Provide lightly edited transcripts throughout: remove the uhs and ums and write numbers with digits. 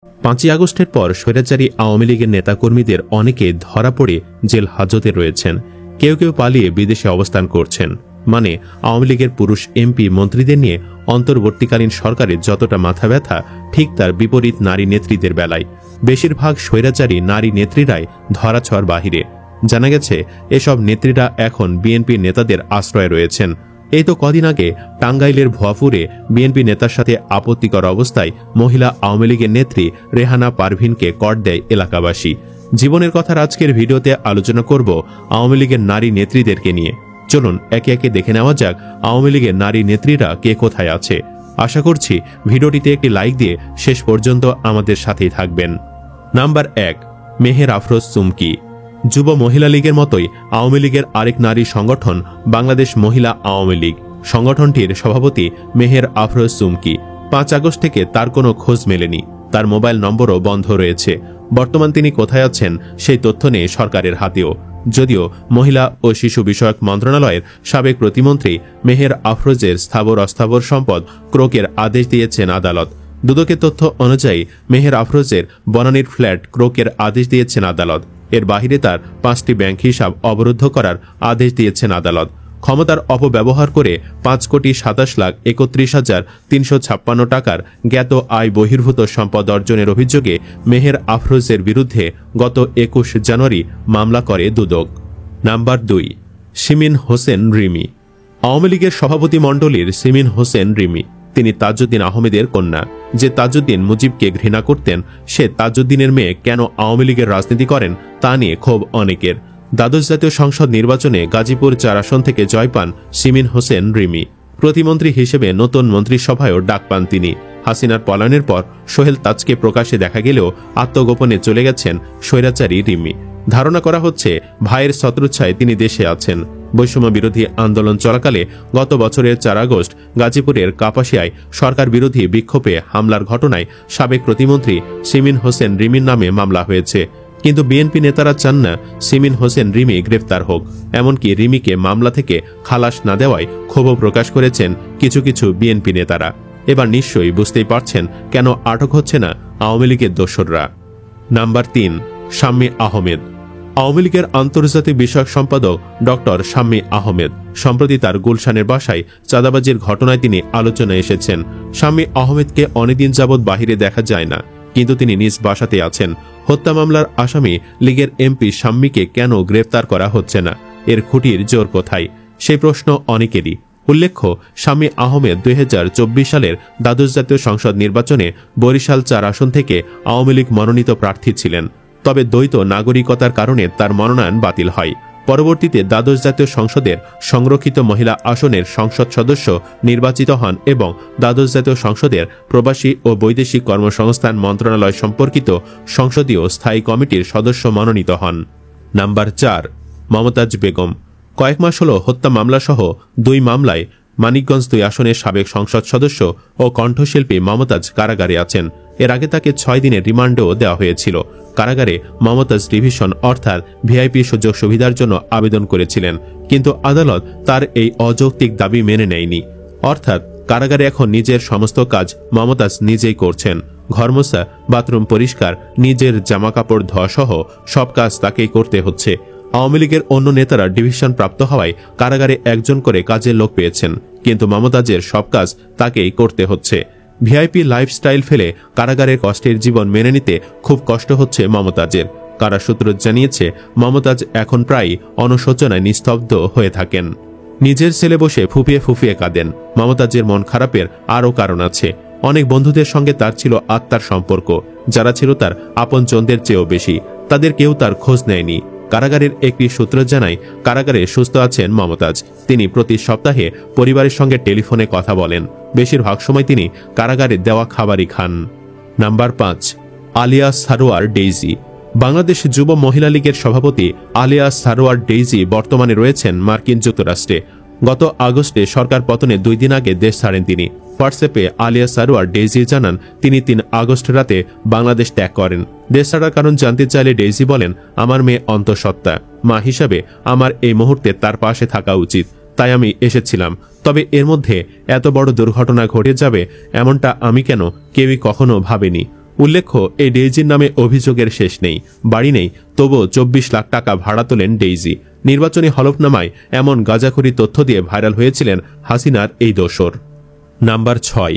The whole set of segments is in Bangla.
5ই আগস্টের পর স্বৈরাচারী আওয়ামী লীগের নেতাকর্মীদের অনেকে ধরা পড়ে জেল হাজতে রয়েছেন, কেউ কেউ পালিয়ে বিদেশে অবস্থান করছেন। মানে আওয়ামী লীগের পুরুষ এমপি মন্ত্রীদের নিয়ে অন্তর্বর্তীকালীন সরকারের যতটা মাথা ব্যথা, ঠিক তার বিপরীত নারী নেত্রীদের বেলায়। বেশিরভাগ স্বৈরাচারী নারী নেত্রীরাই ধরাছোঁয়ার বাহিরে। জানা গেছে এসব নেত্রীরা এখন বিএনপি নেতাদের আশ্রয়ে রয়েছেন। এই তো কদিন আগে টাঙ্গাইলের ভুয়াপুরে বিএনপি নেতার সাথে আপত্তিকর অবস্থায় মহিলা আওয়ামী লীগের নেত্রী রেহানা পারভিনকে কর দেয় এলাকাবাসী। জীবনের কথার আজকের ভিডিওতে আলোচনা করব আওয়ামী লীগের নারী নেত্রীদেরকে নিয়ে। চলুন একে একে দেখে নেওয়া যাক আওয়ামী লীগের নারী নেত্রীরা কে কোথায় আছে। আশা করছি ভিডিওটিতে একটি লাইক দিয়ে শেষ পর্যন্ত আমাদের সাথেই থাকবেন। নাম্বার 1, মেহের আফরোজ চুমকি। যুব মহিলা লীগের মতোই আওয়ামী লীগের আরেক নারী সংগঠন বাংলাদেশ মহিলা আওয়ামী লীগ। সংগঠনটির সভাপতি মেহের আফরোজ চুমকি। 5 আগস্ট থেকে তার কোনো খোঁজ মেলেনি, তার মোবাইল নম্বরও বন্ধ রয়েছে। বর্তমান তিনি কোথায় আছেন সেই তথ্য নেই সরকারের হাতেও। যদিও মহিলা ও শিশু বিষয়ক মন্ত্রণালয়ের সাবেক প্রতিমন্ত্রী মেহের আফরোজের স্থাবর অস্থাবর সম্পদ ক্রোকের আদেশ দিয়েছেন আদালত। দুদকের তথ্য অনুযায়ী মেহের আফরোজের বনানীর ফ্ল্যাট ক্রোকের আদেশ দিয়েছেন আদালত। এর বাহিরে তার 5টি ব্যাংক হিসাব অবরুদ্ধ করার আদেশ দিয়েছেন আদালত। ক্ষমতার অপব্যবহার করে 5,27,31,356 টাকার জ্ঞাত আয় বহির্ভূত সম্পদ অর্জনের অভিযোগে মেহের আফরোজের বিরুদ্ধে গত 21 জানুয়ারি মামলা করে দুদক। নাম্বার 2, শিমিন হোসেন রিমি। আওয়ামী লীগের সভাপতি মণ্ডলীর শিমিন হোসেন রিমি। তিনি তাজউদ্দিন আহমেদের কন্যা। যে তাজউদ্দিন মুজিবকে ঘৃণা করতেন, সে তাজউদ্দিনের মেয়ে কেন আওয়ামী লীগের রাজনীতি করেন তা নিয়ে ক্ষোভ অনেকের। দ্বাদশ জাতীয় সংসদ নির্বাচনে গাজীপুর 4 আসন থেকে জয় পান শিমিন হোসেন রিমি। প্রতিমন্ত্রী হিসেবে নতুন মন্ত্রিসভায়ও ডাক পান তিনি। হাসিনার পলায়নের পর সোহেল তাজকে প্রকাশ্যে দেখা গেলেও আত্মগোপনে চলে গেছেন স্বৈরাচারী রিমি। ধারণা করা হচ্ছে ভাইয়ের ছত্রচ্ছায় তিনি দেশে আছেন। বৈষম্য বিরোধী আন্দোলন চলাকালে গত বছরের 4 আগস্ট গাজীপুরের কাপাসিয়ায় সরকার বিরোধী বিক্ষোভে হামলার ঘটনায় সাবেক প্রতিমন্ত্রী শিমিন হোসেন রিমির নামে মামলা হয়েছে। কিন্তু বিএনপি নেতারা চান না শিমিন হোসেন রিমি গ্রেফতার হোক। এমনকি রিমিকে মামলা থেকে খালাস না দেওয়ায় ক্ষোভ প্রকাশ করেছেন কিছু কিছু বিএনপি নেতারা। এবার নিশ্চয়ই বুঝতেই পারছেন কেন আটক হচ্ছে না আওয়ামী লীগের দোসররা। নাম্বার 3, শাম্মী আহমেদ। আওয়ামী লীগের আন্তর্জাতিক বিষয়ক সম্পাদক ডক্টর শাম্মী আহমেদ। সম্প্রতি তার গুলশানের বাসায় চাঁদাবাজির ঘটনায় তিনি আলোচনায় এসেছেন। শাম্মী আহমেদকে অনেকদিন যাবৎ বাহিরে দেখা যায় না, কিন্তু তিনি নিজ বাসাতে আছেন। হত্যা মামলার আসামি লীগের এমপি শাম্মীকে কেন গ্রেফতার করা হচ্ছে না, এর খুঁটির জোর কোথায়, সেই প্রশ্ন অনেকেরই। উল্লেখ্য, শাম্মী আহমেদ 2024 সালের দ্বাদশ জাতীয় সংসদ নির্বাচনে বরিশাল 4 আসন থেকে আওয়ামী লীগ মনোনীত প্রার্থী ছিলেন। তবে দ্বৈত নাগরিকতার কারণে তার মনোনয়ন বাতিল হয়। পরবর্তীতে দ্বাদশ জাতীয় সংসদের সংরক্ষিত মহিলা আসনের সংসদ সদস্য নির্বাচিত হন এবং দ্বাদশ জাতীয় সংসদের প্রবাসী ও বৈদেশিক কর্মসংস্থান মন্ত্রণালয় সম্পর্কিত সংসদীয় স্থায়ী কমিটির সদস্য মনোনীত হন। নাম্বার 4, মমতাজ বেগম। কয়েক মাস হল হত্যা মামলাসহ 2 মামলায় মানিকগঞ্জ 2 আসনের সাবেক সংসদ সদস্য ও কণ্ঠশিল্পী মমতাজ কারাগারে আছেন। এর আগে তাকে 6 দিনের রিমান্ডও দেওয়া হয়েছিল। কারাগারে মমতাজ ডিভিশন অর্থাৎ ভিআইপি সুযোগ সুবিধার জন্য আবেদন করেছিলেন, কিন্তু আদালত তার এই অযৌক্তিক দাবি মেনে নেয়নি। অর্থাৎ কারাগারে এখন নিজের সমস্ত কাজ মমতাজ নিজেই করছেন। ঘর মোছা, বাথরুম পরিষ্কার, নিজের জামাকাপড় ধোয়া সহ সব কাজ তাকেই করতে হচ্ছে। আওয়ামী লীগের অন্য নেতারা ডিভিশন প্রাপ্ত হওয়ায় কারাগারে একজন করে কাজের লোক পেয়েছেন, কিন্তু মমতাজের সব কাজ তাকেই করতে হচ্ছে। ভিআইপি লাইফস্টাইল ফেলে কারাগারের কষ্টের জীবন মেনে নিতে খুব কষ্ট হচ্ছে মমতাজের। কারা সূত্র জানিয়েছে, মমতাজ এখন প্রায় অনুশোচনায় নিস্তব্ধ হয়ে থাকেন। নিজের ছেলে বসে ফুপিয়ে ফুপিয়ে কাঁদেন। মমতাজের মন খারাপের আরও কারণ আছে। অনেক বন্ধুদের সঙ্গে তার ছিল আত্মার সম্পর্ক, যারা ছিল তার আপনজনদের চেয়েও বেশি। তাদের কেউ তার খোঁজ নেয়নি। কারাগারের একটি সূত্র জানায়, কারাগারে সুস্থ আছেন মমতাজ। তিনি প্রতি সপ্তাহে পরিবারের সঙ্গে টেলিফোনে কথা বলেন। বেশিরভাগ সময় তিনি কারাগারে দেওয়া খাবারই খান। নাম্বার 5, আলিয়া সারোয়ার ডেইজি। বাংলাদেশ যুব মহিলা লীগের সভাপতি আলিয়া সারোয়ার ডেইজি বর্তমানে রয়েছেন মার্কিন যুক্তরাষ্ট্রে। গত আগস্টে সরকার পতনে 2 দিন আগে দেশ ছাড়েন তিনি। হোয়াটসঅ্যাপে আলিয়া সারোয়ার ডেইজি জানান, তিনি 3 আগস্ট রাতে বাংলাদেশ ত্যাগ করেন। দেশ ছাড়ার কারণ জানতে চাইলে ডেইজি বলেন, আমার মেয়ে অন্তঃসত্ত্বা, মা হিসাবে আমার এই মুহূর্তে তার পাশে থাকা উচিত, তাই আমি এসেছিলাম। তবে এর মধ্যে এত বড় দুর্ঘটনা ঘটে যাবে এমনটা আমি কেউই কখনো ভাবেনি। উল্লেখ্য, এই ডেইজির নামে অভিযোগের শেষ নেই, বাড়ি নেই, তবুও 24 লাখ টাকা ভাড়া তোলেন ডেইজি। নির্বাচনী হলফনামায় এমন গাঁজাখুরি তথ্য দিয়ে ভাইরাল হয়েছিলেন হাসিনার এই দোসর। Number 6,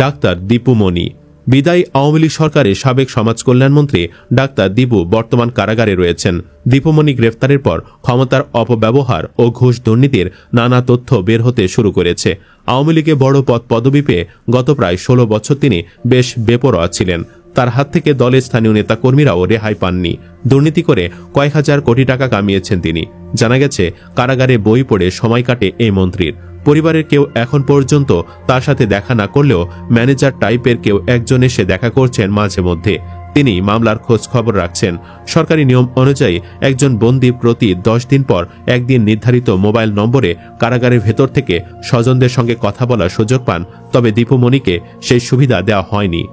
doctor Dipu Moni. বিদায়ী আওয়ামী লীগ সরকারের সাবেক সমাজ কল্যাণমন্ত্রী ডাক্তার দীপু বর্তমান কারাগারে রয়েছেন। দীপুমণি গ্রেফতারের পর ক্ষমতার অপব্যবহার ও ঘুষ দুর্নীতির নানা তথ্য বের হতে শুরু করেছে। আওয়ামী লীগে বড় পদ পদবি পেয়ে গত প্রায় 16 বছর তিনি বেশ বেপরোয়া ছিলেন। তার হাত থেকে দলের স্থানীয় নেতাকর্মীরাও রেহাই পাননি। দুর্নীতি করে কয়েক হাজার কোটি টাকা কামিয়েছেন তিনি। জানা গেছে, কারাগারে বই পড়ে সময় কাটে এই মন্ত্রীর। পরিবারের কেউ এখন পর্যন্ত তার সাথে দেখা না করলেও ম্যানেজার টাইপের কেউ একজন এসে দেখা করছেন মাঝে মধ্যে। তিনি মামলার খোঁজ খবর রাখছেন। সরকারি নিয়ম অনুযায়ী একজন বন্দী প্রতি 10 দিন পর একদিন নির্ধারিত মোবাইল নম্বরে কারাগারের ভেতর থেকে স্বজনদের সঙ্গে কথা বলার সুযোগ পান। তবে দীপুমণিকে সেই সুবিধা দেওয়া হয়নি।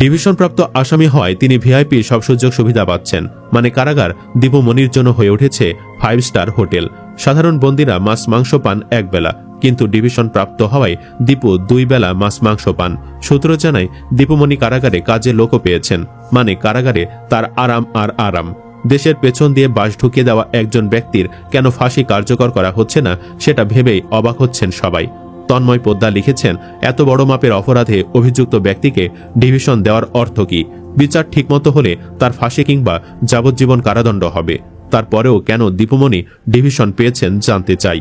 ডিভিশনপ্রাপ্ত আসামি হওয়ায় তিনি ভিআইপি সব সুযোগ সুবিধা পাচ্ছেন। মানে কারাগার দীপুমণির জন্য হয়ে উঠেছে 5 স্টার হোটেল। সাধারণ বন্দীরা মাছ মাংস পান এক বেলা, কিন্তু ডিভিশন প্রাপ্ত হওয়ায় দীপু 2 বেলা মাছ মাংস পান। সূত্র জানায়, দীপুমণি কারাগারে কাজের লোকও পেয়েছেন। মানে কারাগারে তার আরাম আর আরাম। দেশের পেছন দিয়ে বাস ঢুকিয়ে দেওয়া একজন ব্যক্তির কেন ফাঁসি কার্যকর করা হচ্ছে না, সেটা ভেবেই অবাক হচ্ছেন সবাই। তন্ময় পোদ্দার লিখেছেন, এত বড় মাপের অপরাধে অভিযুক্ত ব্যক্তিকে ডিভিশন দেওয়ার অর্থ কি? বিচার ঠিকমতো হলে তার ফাঁসি কিংবা যাবজ্জীবন কারাদণ্ড হবে। তারপরেও কেন দীপুমণি ডিভিশন পেয়েছেন জানতে চাই।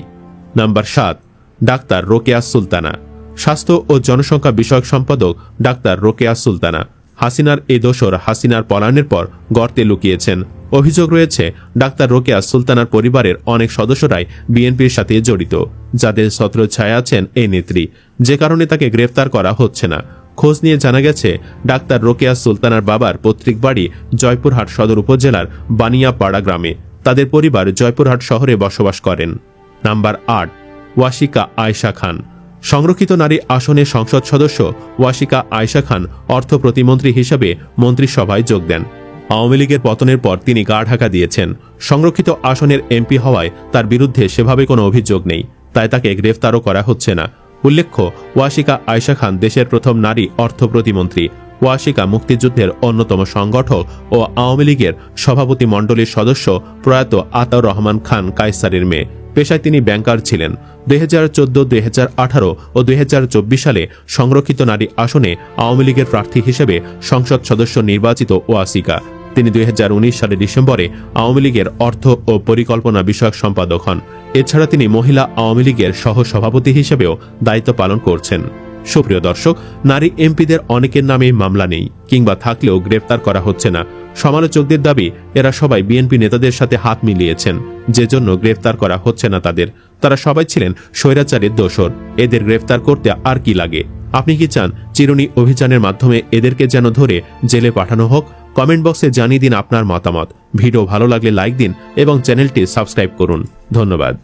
Number 7, doctor Rokeya Sultana. স্বাস্থ্য ও জনসংখ্যা বিষয়ক সম্পাদক ডাক্তার রোকেয়া সুলতানা। হাসিনার এই দোসর হাসিনার পলায়নের পর গর্তে লুকিয়েছেন। অভিযোগ রয়েছে, ডাক্তার রোকেয়া সুলতানার পরিবারের অনেক সদস্যরাই বিএনপির সাথে জড়িত, যাদের ছত্রছায়া আছেন এই নেত্রী, যে কারণে তাকে গ্রেফতার করা হচ্ছে না। খোঁজ নিয়ে জানা গেছে, ডাক্তার রোকেয়া সুলতানার বাবার পৈতৃক বাড়ি জয়পুরহাট সদর উপজেলার বানিয়াপাড়া গ্রামে। তাদের পরিবার জয়পুরহাট শহরে বসবাস করেন। নাম্বার 8, ওয়াশিকা আয়েশা খান। সংরক্ষিত নারী আসনে সংসদ সদস্য ওয়াশিকা আয়েশা খান অর্থ প্রতিমন্ত্রী হিসেবে মন্ত্রিসভায় যোগ দেন। আওয়ামী লীগের পতনের পর তিনি গা ঢাকা দিয়েছেন। সংরক্ষিত আসনের এমপি হওয়ায় তার বিরুদ্ধে সেভাবে কোনো অভিযোগ নেই, তাই তাকে গ্রেফতারও করা হচ্ছে না। উল্লেখ্য, ওয়াশিকা আয়েশা খান দেশের প্রথম নারী অর্থ প্রতিমন্ত্রী। ওয়াশিকা মুক্তিযুদ্ধের অন্যতম সংগঠক ও আওয়ামী লীগের সভাপতি মণ্ডলীর সদস্য প্রয়াত আতাউর রহমান খান কায়সারের মেয়ে। পেশায় তিনি ব্যাংকার ছিলেন। 2014, 2018 ও 2024 সালে সংরক্ষিত নারী আসনে আওয়ামী লীগের প্রার্থী হিসেবে সংসদ সদস্য নির্বাচিত ওয়াশিকা। তিনি 2019 সালের ডিসেম্বরে আওয়ামী লীগের অর্থ ও পরিকল্পনা বিষয়ক সম্পাদক হন। এছাড়া তিনি মহিলা আওয়ামী লীগের সহ সভাপতি হিসেবেও দায়িত্ব পালন করছেন। সুপ্রিয় দর্শক, নারী এমপিদের অনেকের নামে মামলা নেই কিংবা থাকলেও গ্রেফতার করা হচ্ছে না। সমালোচকদের দাবি, এরা সবাই বিএনপি নেতাদের সাথে হাত মিলিয়েছেন, যে জন্য গ্রেফতার করা হচ্ছে না তাদের। তারা সবাই ছিলেন স্বৈরাচারের দোসর। এদের গ্রেফতার করতে আর কি লাগে? আপনি কি চান চিরুনি অভিযানের মাধ্যমে এদেরকে যেন ধরে জেলে পাঠানো হোক? কমেন্ট বক্সে জানিয়ে দিন আপনার মতামত। ভিডিও ভালো লাগলে লাইক দিন এবং চ্যানেলটি সাবস্ক্রাইব করুন। ধন্যবাদ।